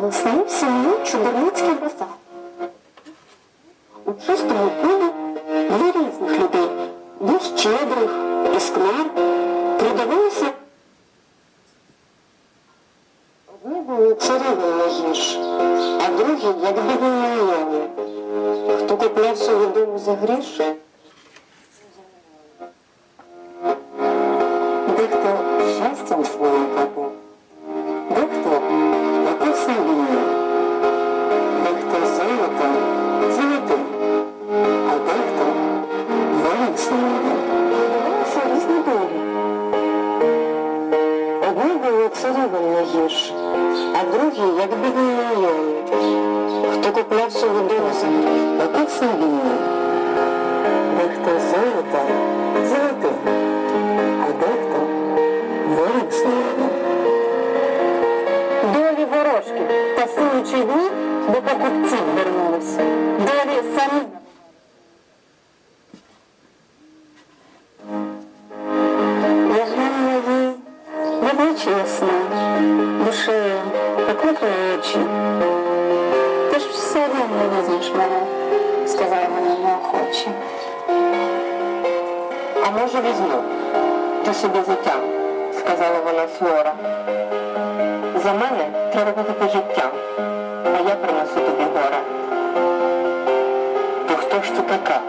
весни в сім'ї чудерницький базар. У чистому полі є різних людей. Є щедрих, і скнар. Придивилися. Одні були царівні найгірші, а другі, як бідні мільйони. Хто купляв свою дому за гріш, дехто щастям своїм платив, дехто платився війною, дехто золотом, золотим, а дехто волів своїм. Дивилися різні долі. Одні були царівні найгірші, а другі, як бідні мільйони. Хто купляв свою дому за гріш, платився війною, дехто золотом, золотим, а дехто волів своїм. Долі ворожки та синючі дні до покупців вернулися. Долі самі. Я глянула їй в обличчя ясне, душею пекли твої очі. Ти ж все одно не візьмеш мене, сказала вона неохоче. А може візьму, ти собі затям, сказала вона суворо. За мене треба купити життя, а я принесу тобі горе. То хто ж ти така?